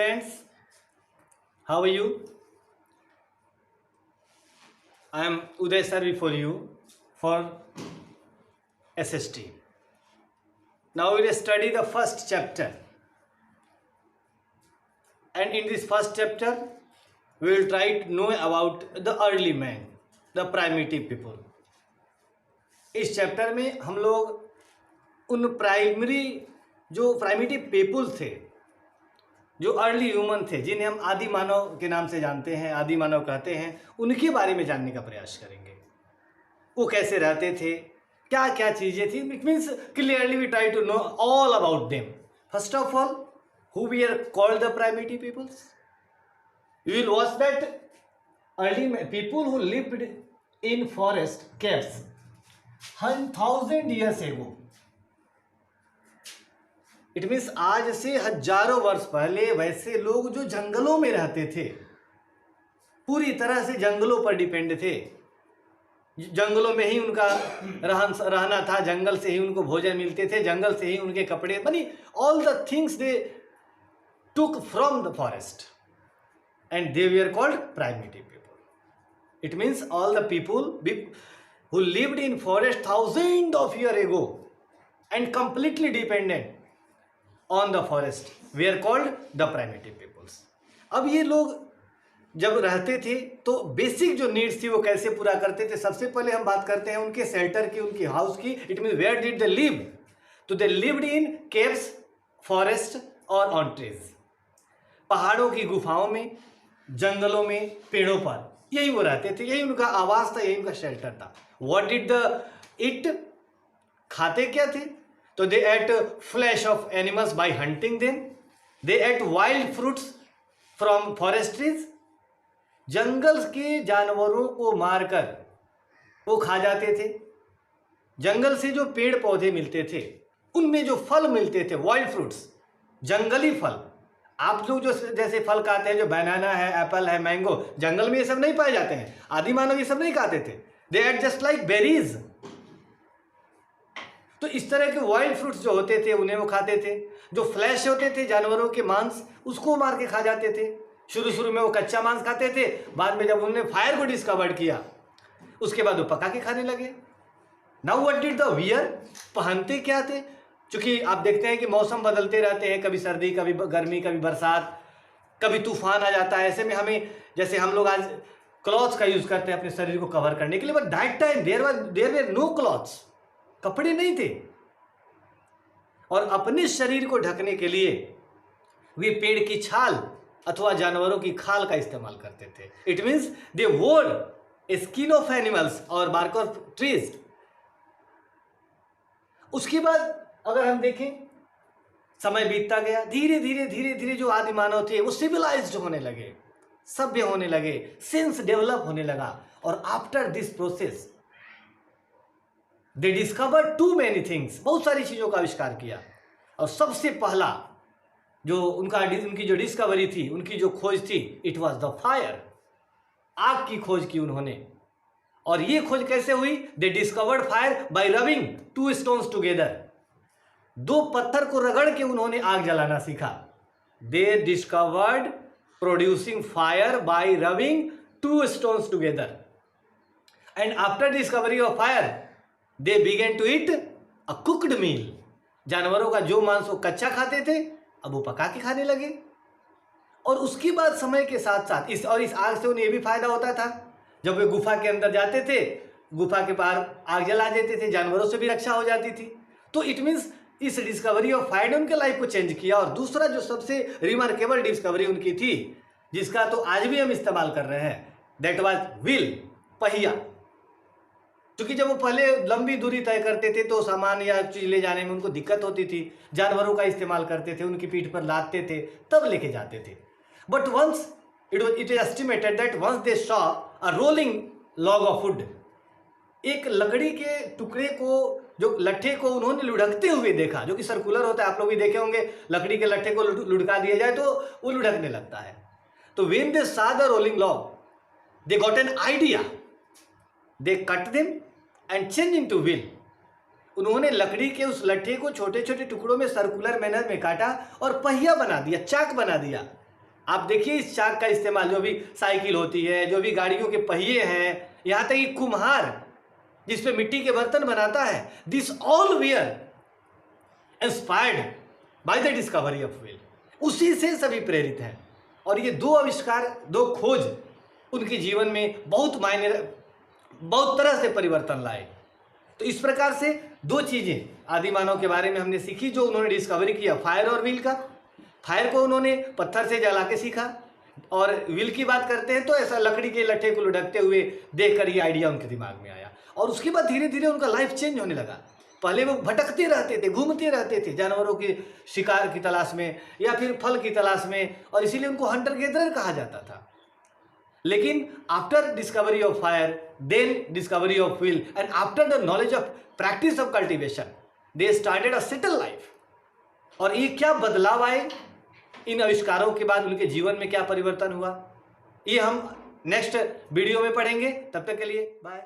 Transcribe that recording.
friends, how are you? I am Uday sir before you for SST. Now we will study the first chapter, and in this first chapter we will try to know about the early man, the primitive people. इस chapter में हम लोग उन primitive people's थे, जो early human थे, जिन्हें हम आदि मानव के नाम से जानते हैं, आदि मानव कहते हैं, उनके बारे में जानने का प्रयास करेंगे। वो कैसे रहते थे, क्या क्या चीज़ें थी। It means clearly we try to know all about them. First of all, who we are called the primitive peoples. You will watch that early people who lived in forest caves 1000 years ago। It means आज से हजारों वर्ष पहले वैसे लोग जो जंगलों में रहते थे, पूरी तरह से जंगलों पर डिपेंड थे, जंगलों में ही उनका रहना था, जंगल से ही उनको भोजन मिलते थे, जंगल से ही उनके कपड़े बनी, all the things they took from the forest and they were called primitive people. It means all the people who lived in forest thousands of years ago and completely dependent on the forest were called the primitive peoples। अब ये लोग जब रहते थे तो basic जो needs थी वो कैसे पूरा करते थे। सबसे पहले हम बात करते हैं उनके शेल्टर की, उनकी हाउस की। It mean where did they live, तो they lived in caves, forest और ऑन ट्रीज। पहाड़ों की गुफाओं में, जंगलों में, पेड़ों पर, यही वो रहते थे, यही उनका आवास था, यही उनका शेल्टर था। What did the eat? खाते क्या थे? तो they ate flesh of animals by hunting them. They ate wild fruits from forest trees. जंगल के जानवरों को मारकर वो खा जाते थे। जंगल से जो पेड़ पौधे मिलते थे, उनमें जो फल मिलते थे, वाइल्ड फ्रूट्स, जंगली फल। आप लोग जो जैसे फल खाते हैं, जो बनाना है, एप्पल है, मैंगो, जंगल में ये सब नहीं पाए जाते हैं। आदि मानव ये सब नहीं खाते थे। They are just like berries। तो इस तरह के वाइल्ड फ्रूट्स जो होते थे उन्हें वो खाते थे। जो फ्लैश होते थे जानवरों के मांस, उसको मार के खा जाते थे। शुरू में वो कच्चा मांस खाते थे, बाद में जब उन्होंने फायर को डिस्कवर किया उसके बाद वो पका के खाने लगे। Now what did the wear? पहनते क्या थे? क्योंकि आप देखते हैं कि मौसम बदलते रहते हैं, कभी सर्दी, कभी गर्मी, कभी बरसात, कभी तूफान आ जाता है। ऐसे में हमें, जैसे हम लोग आज क्लॉथ्स का यूज करते हैं अपने शरीर को कवर करने के लिए, but that time there were no clothes, कपड़े नहीं थे। और अपने शरीर को ढकने के लिए वे पेड़ की छाल अथवा जानवरों की खाल का इस्तेमाल करते थे। इट मीन्स दे वोर स्किन ऑफ एनिमल्स और बार्क ऑफ ट्रीज। उसके बाद अगर हम देखें, समय बीतता गया, धीरे धीरे जो आदि मानव थे वो सिविलाइज्ड होने लगे, सभ्य होने लगे, सेंस डेवलप होने लगा। और after this process they discover too many things, बहुत सारी चीजों का आविष्कार किया। और सबसे पहला जो उनकी जो डिस्कवरी थी, उनकी जो खोज थी, इट वाज द फायर। आग की खोज की उन्होंने। और ये खोज कैसे हुई? दे discovered fire bye rubbing 2 stones together. 2 पत्थर को रगड़ के उन्होंने आग जलाना सीखा। दे discovered producing fire by rubbing 2 stones together, and after discovery of fire they began to eat a cooked meal। जानवरों का जो मांस वो कच्चा खाते थे, अब वो पका के खाने लगे। और उसके बाद समय के साथ साथ इस आग से उन्हें ये भी फायदा होता था, जब वे गुफा के अंदर जाते थे, गुफा के बाहर आग जला देते थे, जानवरों से भी रक्षा हो जाती थी। तो इट मीन्स इस डिस्कवरी ऑफ फायर ने उनके लाइफ को चेंज किया। और दूसरा जो सबसे रिमार्केबल डिस्कवरी उनकी थी, जिसका तो आज भी हम इस्तेमाल कर रहे हैं, दैट वाज व्हील, पहिया। क्योंकि जब वो पहले लंबी दूरी तय करते थे तो सामान या चीज ले जाने में उनको दिक्कत होती थी, जानवरों का इस्तेमाल करते थे, उनकी पीठ पर लादते थे, तब लेके जाते थे। But once it is estimated that once they saw a rolling log of wood, एक लकड़ी के टुकड़े को, जो लट्ठे को उन्होंने लुढ़कते हुए देखा, जो कि सर्कुलर होता है, आप लोग भी देखे होंगे, लकड़ी के लट्ठे को लुढ़का दिया जाए तो वो लुढ़कने लगता है। तो when they saw the rolling log, they got an idea, they cut them and changed into wheel। उन्होंने लकड़ी के उस लट्ठे को छोटे छोटे टुकड़ों में सर्कुलर मैनर में काटा और पहिया बना दिया, चाक बना दिया। आप देखिए इस चाक का इस्तेमाल, जो भी साइकिल होती है, जो भी गाड़ियों के पहिए हैं, यहाँ तक कि कुम्हार जिस पे मिट्टी के बर्तन बनाता है, this all were inspired by the discovery of wheel. उसी से सभी प्रेरित हैं। और ये दो आविष्कार, दो खोज उनके जीवन में बहुत तरह से परिवर्तन लाए। तो इस प्रकार से दो चीजें आदि मानव के बारे में हमने सीखी जो उन्होंने डिस्कवरी किया, फायर और व्हील का। फायर को उन्होंने पत्थर से जला के सीखा, और व्हील की बात करते हैं तो ऐसा लकड़ी के लट्ठे को लुढ़कते हुए देखकर ये आइडिया उनके दिमाग में आया। और उसके बाद धीरे धीरे उनका लाइफ चेंज होने लगा। पहले वो भटकते रहते थे, घूमते रहते थे जानवरों की शिकार की तलाश में या फिर फल की तलाश में, और इसीलिए उनको हंटर गैदरर कहा जाता था। लेकिन after discovery of fire, then discovery of wheel, and after the knowledge of practice of cultivation, they started a settle life. और ये क्या बदलाव आए इन आविष्कारों के बाद, उनके जीवन में क्या परिवर्तन हुआ, ये हम नेक्स्ट वीडियो में पढ़ेंगे। तब तक के लिए बाय।